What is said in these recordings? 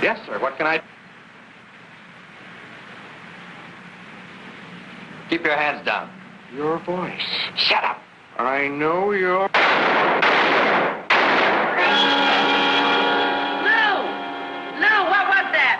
Yes, sir. What can I... Keep your hands down. Your voice. Shut up. I know your... Lou! Lou, what was that?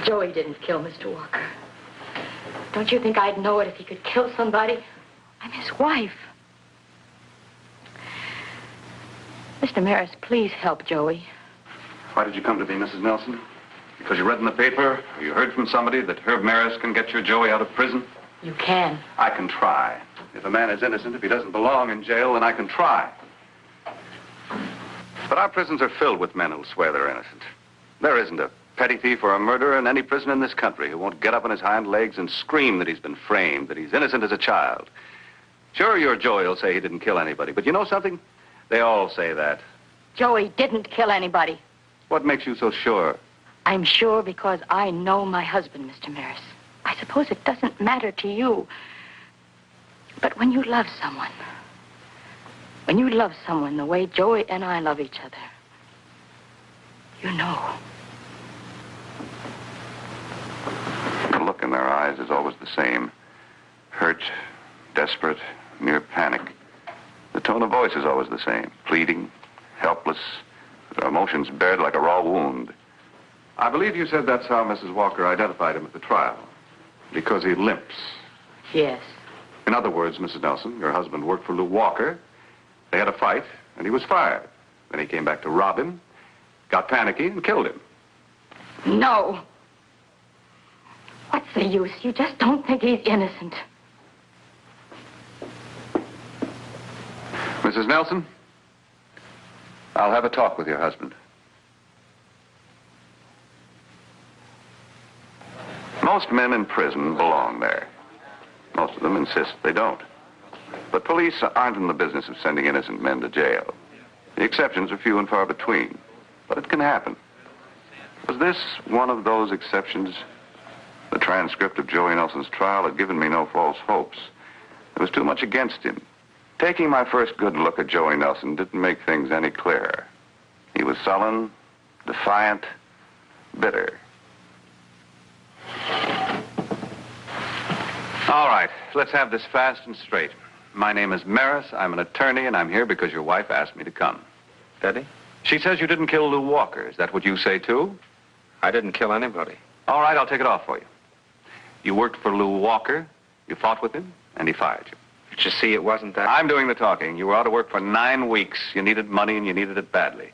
Joey didn't kill Mr. Walker. Don't you think I'd know it if he could kill somebody? I'm his wife. Mr. Maris, please help Joey. Why did you come to me, Mrs. Nelson? Because you read in the paper, or you heard from somebody that Herb Maris can get your Joey out of prison? You can. I can try. If a man is innocent, if he doesn't belong in jail, then I can try. But our prisons are filled with men who'll swear they're innocent. There isn't a petty thief or a murderer in any prison in this country who won't get up on his hind legs and scream that he's been framed, that he's innocent as a child. Sure, your Joey will say he didn't kill anybody, but you know something? They all say that. Joey didn't kill anybody. What makes you so sure? I'm sure because I know my husband, Mr. Maris. I suppose it doesn't matter to you. But when you love someone the way Joey and I love each other, you know. The look in their eyes is always the same. Hurt, desperate, mere panic. The tone of voice is always the same. Pleading, helpless, their emotions bared like a raw wound. I believe you said that's how Mrs. Walker identified him at the trial. Because he limps. Yes. In other words, Mrs. Nelson, your husband worked for Lou Walker. They had a fight, and he was fired. Then he came back to rob him, got panicky, and killed him. No. What's the use? You just don't think he's innocent. Mrs. Nelson, I'll have a talk with your husband. Most men in prison belong there. Most of them insist they don't. But police aren't in the business of sending innocent men to jail. The exceptions are few and far between, but it can happen. Was this one of those exceptions? The transcript of Joey Nelson's trial had given me no false hopes. There was too much against him. Taking my first good look at Joey Nelson didn't make things any clearer. He was sullen, defiant, bitter. All right, let's have this fast and straight. My name is Maris. I'm an attorney, and I'm here because your wife asked me to come. Betty? She says you didn't kill Lou Walker. Is that what you say, too? I didn't kill anybody. All right, I'll take it off for you. You worked for Lou Walker, you fought with him, and he fired you. But you see, it wasn't that... I'm doing the talking. You were out of work for 9 weeks. You needed money, and you needed it badly.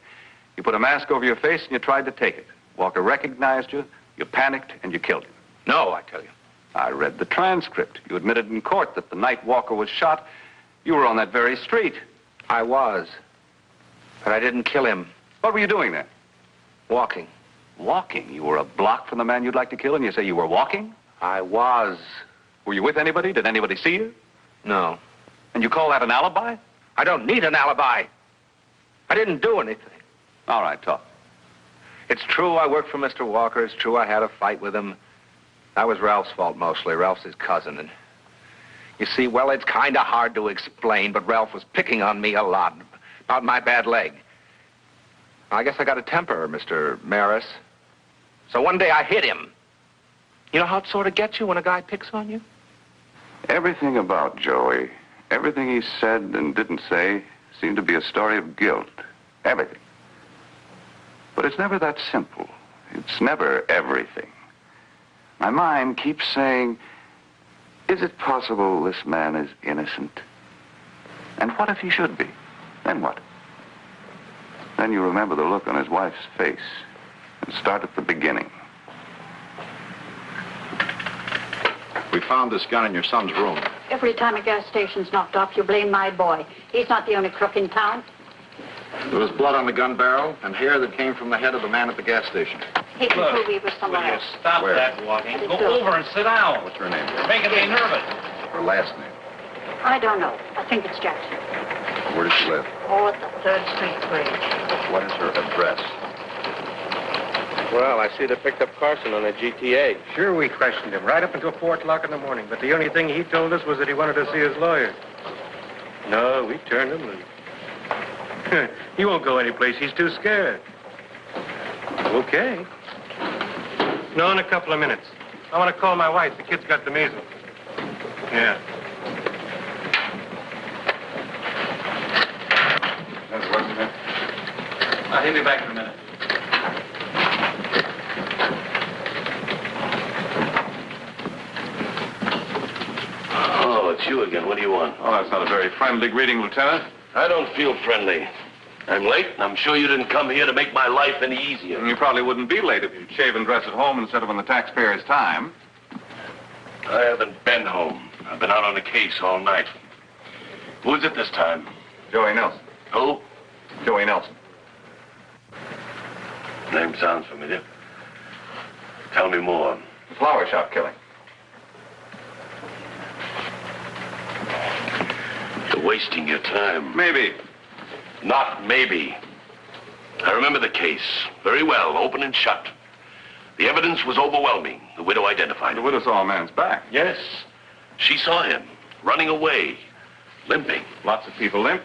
You put a mask over your face, and you tried to take it. Walker recognized you, you panicked, and you killed him. No, I tell you. I read the transcript. You admitted in court that the night Walker was shot, you were on that very street. I was. But I didn't kill him. What were you doing then? Walking. Walking? You were a block from the man you'd like to kill, and you say you were walking? I was. Were you with anybody? Did anybody see you? No. And you call that an alibi? I don't need an alibi. I didn't do anything. All right, talk. It's true I worked for Mr. Walker. It's true I had a fight with him. That was Ralph's fault mostly. Ralph's his cousin. And you see, well, it's kind of hard to explain, but Ralph was picking on me a lot about my bad leg. I guess I got a temper, Mr. Maris. So one day I hit him. You know how it sort of gets you when a guy picks on you? Everything about Joey, everything he said and didn't say, seem to be a story of guilt. Everything. But it's never that simple. It's never everything. My mind keeps saying, is it possible this man is innocent? And what if he should be? Then what? Then you remember the look on his wife's face and start at the beginning. We found this gun in your son's room. Every time a gas station's knocked off, you blame my boy. He's not the only crook in town. There was blood on the gun barrel and hair that came from the head of the man at the gas station. He can prove he was somewhere else. Stop Where? that walking. Let Go it go. over and sit down. What's her name? You're making me nervous. Her last name. I don't know. I think it's Jackson. Where does she live? Oh, at the 3rd Street Bridge. What is her address? Well, I see they picked up Carson on a GTA. Sure, we questioned him right up until 4 o'clock in the morning, but the only thing he told us was that he wanted to see his lawyer. No, we turned him loose. He won't go anyplace. He's too scared. Okay. No, in a couple of minutes. I want to call my wife. The kid's got the measles. Yeah. That's Weston. He'll be back in a minute. Oh, it's you again. What do you want? Oh, that's not a very friendly greeting, Lieutenant. I don't feel friendly. I'm late, and I'm sure you didn't come here to make my life any easier. You probably wouldn't be late if you'd shave and dress at home instead of on the taxpayer's time. I haven't been home. I've been out on the case all night. Who is it this time? Joey Nelson. Who? Joey Nelson. Name sounds familiar. Tell me more. The flower shop killing. You're wasting your time. Maybe. Not maybe. I remember the case very well, open and shut. The evidence was overwhelming. The widow identified The him. widow saw a man's back. Yes. She saw him running away, limping. Lots of people limp.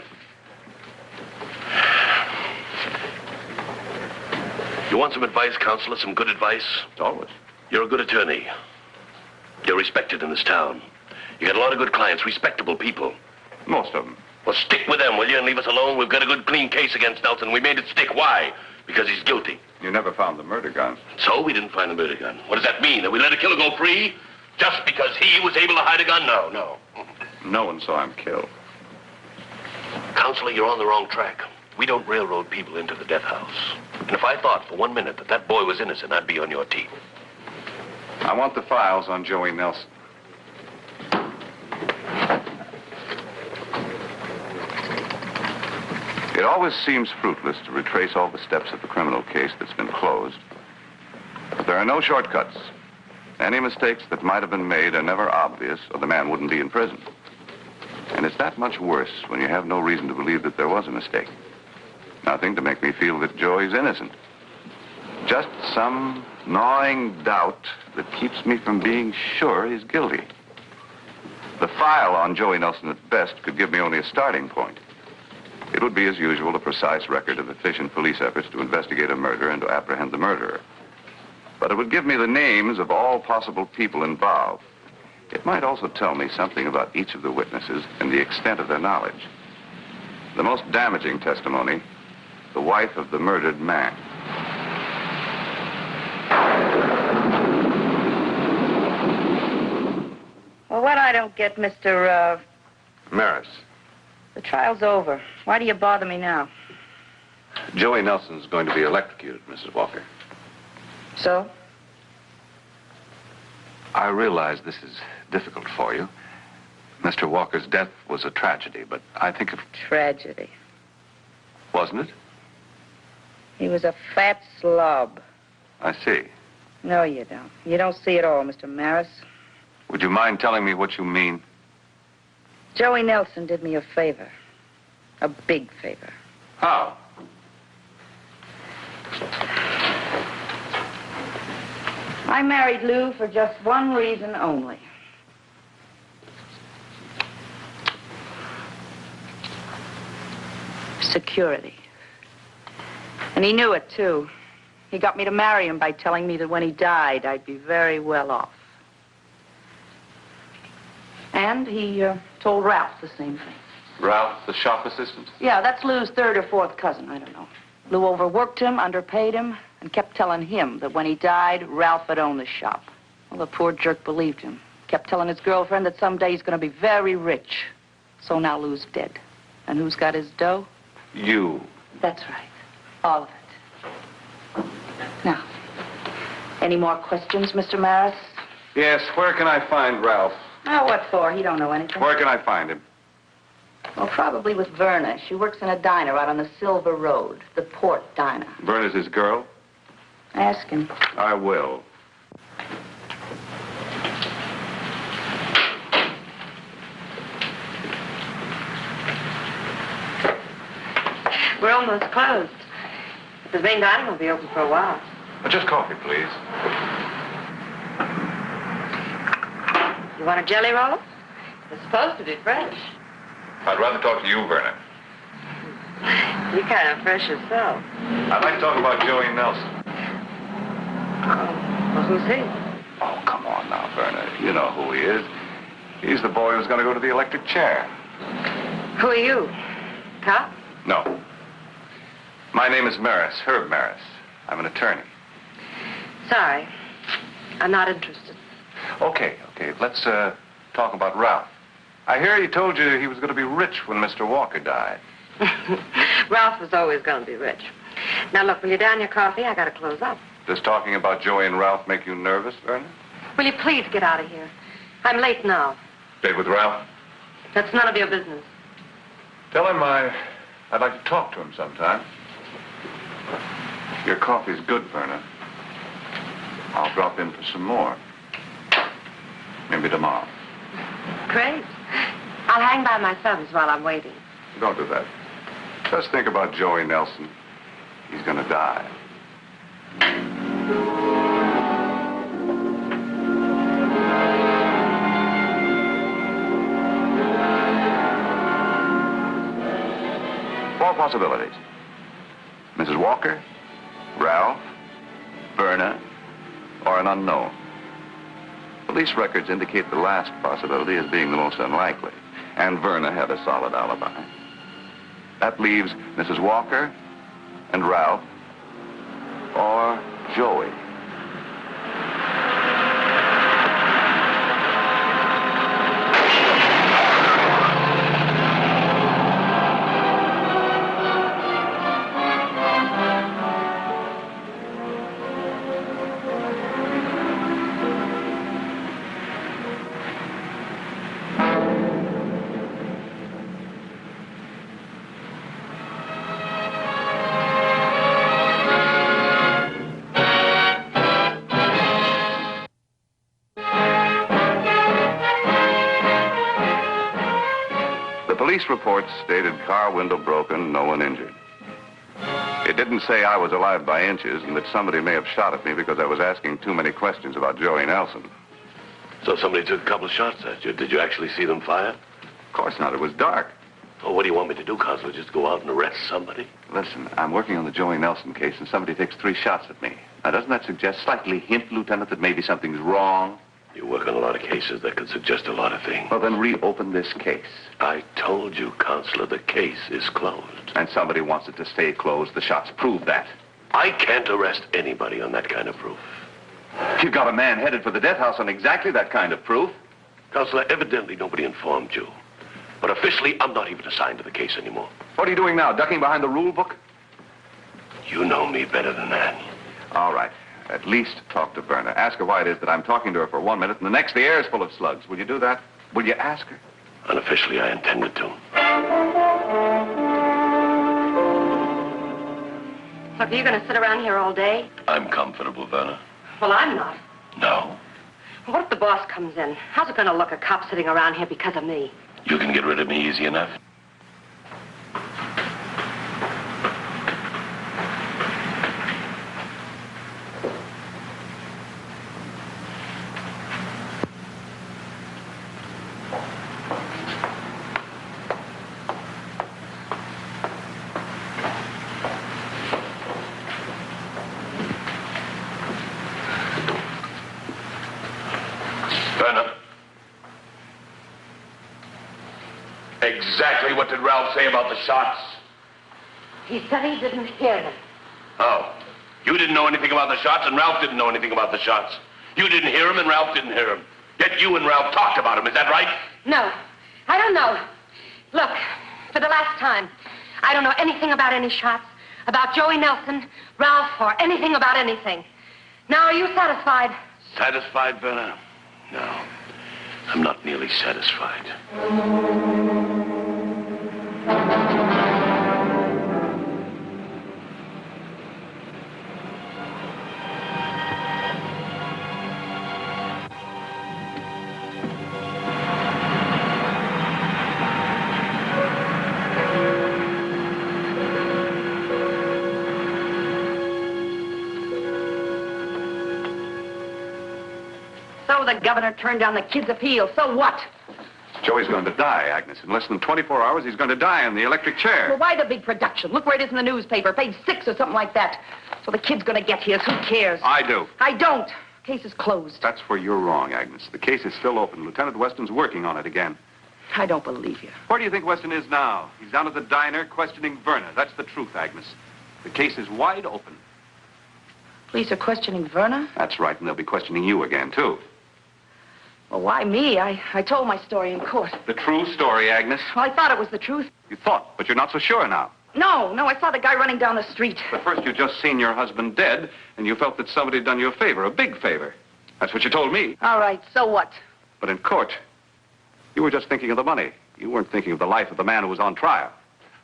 You want some advice, counselor? Some good advice? Always. You're a good attorney. You're respected in this town. You got a lot of good clients, respectable people. Most of them. Well, stick with them, will you, and leave us alone? We've got a good, clean case against Nelson. We made it stick. Why? Because he's guilty. You never found the murder gun. So we didn't find the murder gun. What does that mean? That we let a killer go free? Just because he was able to hide a gun? No, no. No one saw him killed. Counselor, you're on the wrong track. We don't railroad people into the death house. And if I thought for 1 minute that that boy was innocent, I'd be on your team. I want the files on Joey Nelson. It always seems fruitless to retrace all the steps of the criminal case that's been closed. But there are no shortcuts. Any mistakes that might have been made are never obvious, or the man wouldn't be in prison. And it's that much worse when you have no reason to believe that there was a mistake. Nothing to make me feel that Joey's innocent. Just some gnawing doubt that keeps me from being sure he's guilty. The file on Joey Nelson at best could give me only a starting point. It would be, as usual, a precise record of efficient police efforts to investigate a murder and to apprehend the murderer. But it would give me the names of all possible people involved. It might also tell me something about each of the witnesses and the extent of their knowledge. The most damaging testimony, the wife of the murdered man. Well, what I don't get, Mr. Maris, The trial's over. Why do you bother me now? Joey Nelson's going to be electrocuted, Mrs. Walker. So? I realize this is difficult for you. Mr. Walker's death was a tragedy, but I think it Tragedy. wasn't it? He was a fat slob. I see. No, you don't. You don't see it all, Mr. Maris. Would you mind telling me what you mean? Joey Nelson did me a favor. A big favor. How? I married Lou for just one reason only. Security. And he knew it, too. He got me to marry him by telling me that when he died, I'd be very well off. And he told Ralph the same thing. Ralph, the shop assistant? Yeah, that's Lou's third or fourth cousin. I don't know. Lou overworked him, underpaid him, and kept telling him that when he died, Ralph had owned the shop. Well, the poor jerk believed him. Kept telling his girlfriend that someday he's going to be very rich. So now Lou's dead. And who's got his dough? You. That's right. All of it. Now, any more questions, Mr. Maris? Yes, where can I find Ralph? Oh, what for? He don't know anything. Where can I find him? Well, probably with Verna. She works in a diner out on the Silver Road, the Port Diner. Verna's his girl? Ask him. I will. We're almost closed. The main dining will be open for a while. Just coffee, please. You want a jelly roll? It's supposed to be fresh. I'd rather talk to you, Verna. You're kind of fresh yourself. I'd like to talk about Joey Nelson. Oh, well, who's he? Oh, come on now, Verna. You know who he is. He's the boy who's going to go to the electric chair. Who are you? Cop? No. My name is Maris, Herb Maris. I'm an attorney. Sorry. I'm not interested. Okay. Let's talk about Ralph. I hear he told you he was going to be rich when Mr. Walker died. Ralph was always going to be rich. Now, look, will you down your coffee? I got to close up. Does talking about Joey and Ralph make you nervous, Verna? Will you please get out of here? I'm late now. Stay with Ralph? That's none of your business. Tell him I'd like to talk to him sometime. Your coffee's good, Verna. I'll drop in for some more. Maybe tomorrow. Great. I'll hang by my subs while I'm waiting. Don't do that. Just think about Joey Nelson. He's gonna die. Four possibilities. Mrs. Walker, Ralph, Verna, or an unknown. Police records indicate the last possibility as being the most unlikely, and Verna had a solid alibi. That leaves Mrs. Walker and Ralph, or Joey. Police reports stated car window broken, no one injured. It didn't say I was alive by inches and that somebody may have shot at me because I was asking too many questions about Joey Nelson. So somebody took a couple of shots at you. Did you actually see them fire? Of course not. It was dark. Oh, what do you want me to do, Constable? Just go out and arrest somebody? Listen, I'm working on the Joey Nelson case and somebody takes 3 shots at me. Now, doesn't that suggest, slightly hint, Lieutenant, that maybe something's wrong? You work on a lot of cases that could suggest a lot of things. Well, then reopen this case. I told you, Counselor, the case is closed. And somebody wants it to stay closed. The shots prove that. I can't arrest anybody on that kind of proof. You've got a man headed for the death house on exactly that kind of proof. Counselor, evidently nobody informed you. But officially, I'm not even assigned to the case anymore. What are you doing now, ducking behind the rule book? You know me better than that. All right. At least talk to Verna. Ask her why it is that I'm talking to her for 1 minute and the next the air is full of slugs. Will you do that? Will you ask her? Unofficially, I intended to. Look, are you going to sit around here all day? I'm comfortable, Verna. Well, I'm not. No. What if the boss comes in? How's it going to look, a cop sitting around here because of me? You can get rid of me easy enough. Exactly what did Ralph say about the shots? He said he didn't hear them. Oh. You didn't know anything about the shots, and Ralph didn't know anything about the shots. You didn't hear him, and Ralph didn't hear him. Yet you and Ralph talked about him. Is that right? No, I don't know. Look, for the last time, I don't know anything about any shots, about Joey Nelson, Ralph, or anything about anything. Now, are you satisfied? Satisfied, Verna? No. I'm not nearly satisfied. So the governor turned down the kid's appeal. So what? Joey's going to die, Agnes. In less than 24 hours, he's going to die in the electric chair. Well, why the big production? Look where it is in the newspaper, page 6 or something like that. So the kid's going to get his. Who cares? I do. I don't. Case is closed. That's where you're wrong, Agnes. The case is still open. Lieutenant Weston's working on it again. I don't believe you. Where do you think Weston is now? He's down at the diner questioning Verna. That's the truth, Agnes. The case is wide open. Police are questioning Verna? That's right, and they'll be questioning you again, too. Well, why me? I told my story in court. The true story, Agnes. Well, I thought it was the truth. You thought, but you're not so sure now. No, I saw the guy running down the street. But first, you just seen your husband dead, and you felt that somebody had done you a favor, a big favor. That's what you told me. All right, so what? But in court, you were just thinking of the money. You weren't thinking of the life of the man who was on trial.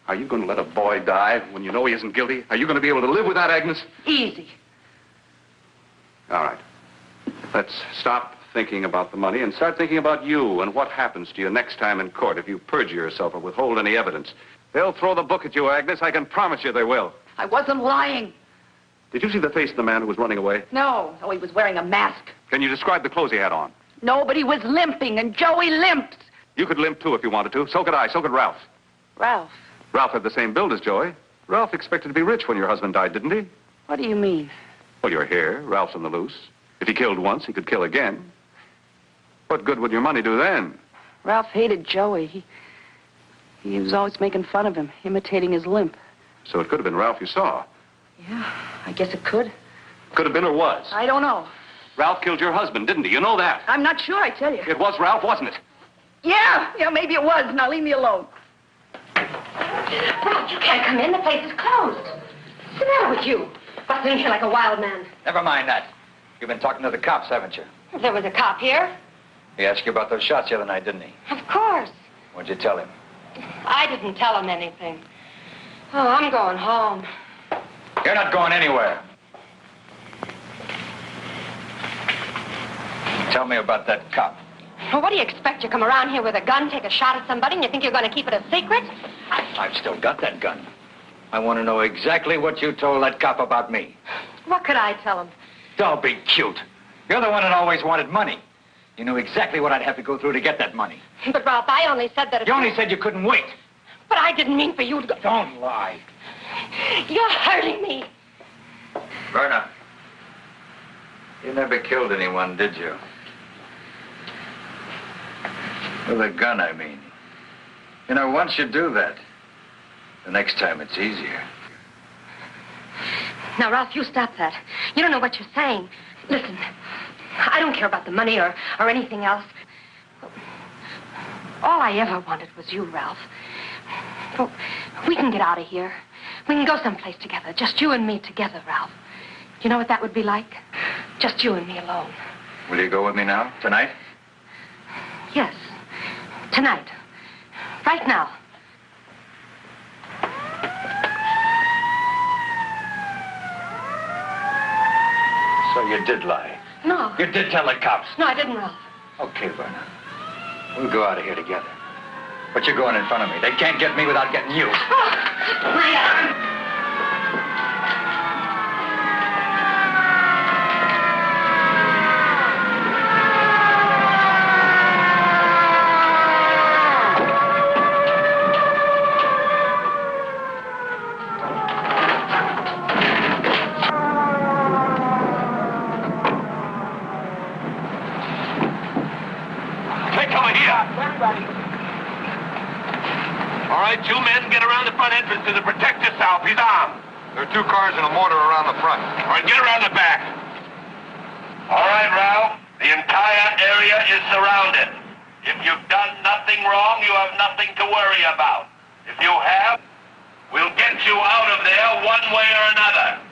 Are you going to let a boy die when you know he isn't guilty? Are you going to be able to live with that, Agnes? Easy. All right. Let's stop thinking about the money and start thinking about you and what happens to you next time in court if you perjure yourself or withhold any evidence. They'll throw the book at you, Agnes. I can promise you they will. I wasn't lying. Did you see the face of the man who was running away? No. Oh, he was wearing a mask. Can you describe the clothes he had on? No, but he was limping, and Joey limped. You could limp, too, if you wanted to. So could I. So could Ralph. Ralph? Ralph had the same build as Joey. Ralph expected to be rich when your husband died, didn't he? What do you mean? Well, you're here. Ralph's on the loose. If he killed once, he could kill again. What good would your money do then? Ralph hated Joey. He was always making fun of him, imitating his limp. So it could have been Ralph you saw. Yeah, I guess it could. Could have been or was. I don't know. Ralph killed your husband, didn't he? You know that. I'm not sure, I tell you. It was Ralph, wasn't it? Yeah, maybe it was. Now leave me alone. Ralph, you can't come in. The place is closed. What's the matter with you? Busting in here like a wild man. Never mind that. You've been talking to the cops, haven't you? There was a cop here. He asked you about those shots the other night, didn't he? Of course. What'd you tell him? I didn't tell him anything. Oh, I'm going home. You're not going anywhere. Tell me about that cop. Well, what do you expect? You come around here with a gun, take a shot at somebody, and you think you're going to keep it a secret? I've still got that gun. I want to know exactly what you told that cop about me. What could I tell him? Don't be cute. You're the one that always wanted money. You knew exactly what I'd have to go through to get that money. But, Ralph, I only said that... You only said you couldn't wait. But I didn't mean for you to go... Don't lie. You're hurting me. Verna, you never killed anyone, did you? With a gun, I mean. You know, once you do that, the next time it's easier. Now, Ralph, you stop that. You don't know what you're saying. Listen, I don't care about the money or anything else. All I ever wanted was you, Ralph. Well, we can get out of here. We can go someplace together. Just you and me together, Ralph. Do you know what that would be like? Just you and me alone. Will you go with me now, tonight? Yes. Tonight. Right now. So you did lie. No. You did tell the cops. No, I didn't, Ralph. Okay, Verna. We'll go out of here together. But you're going in front of me. They can't get me without getting you. Oh, my arm. All right, you men, get around the front entrances and protect yourself. He's armed. There are 2 cars and a mortar around the front. All right, get around the back. All right, Ralph. The entire area is surrounded. If you've done nothing wrong, you have nothing to worry about. If you have, we'll get you out of there one way or another.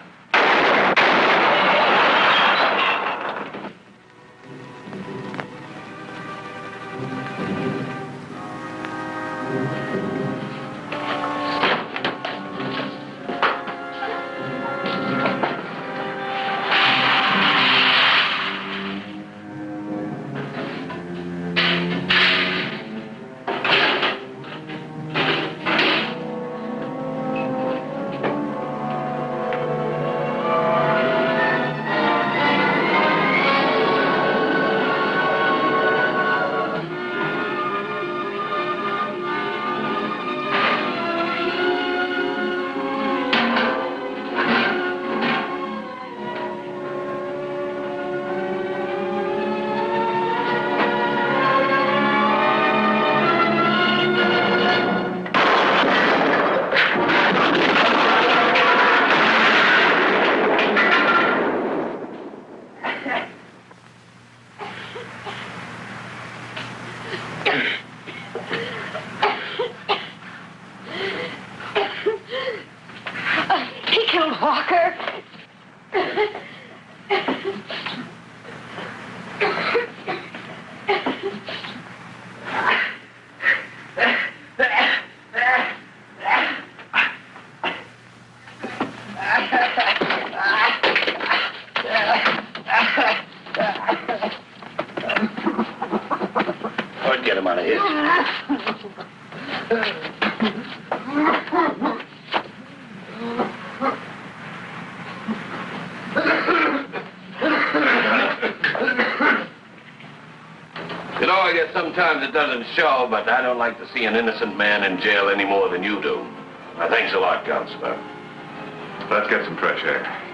He killed Walker. Let's get him out of here. You know, I guess sometimes it doesn't show, but I don't like to see an innocent man in jail any more than you do. Thanks a lot, Counselor. Let's get some fresh air.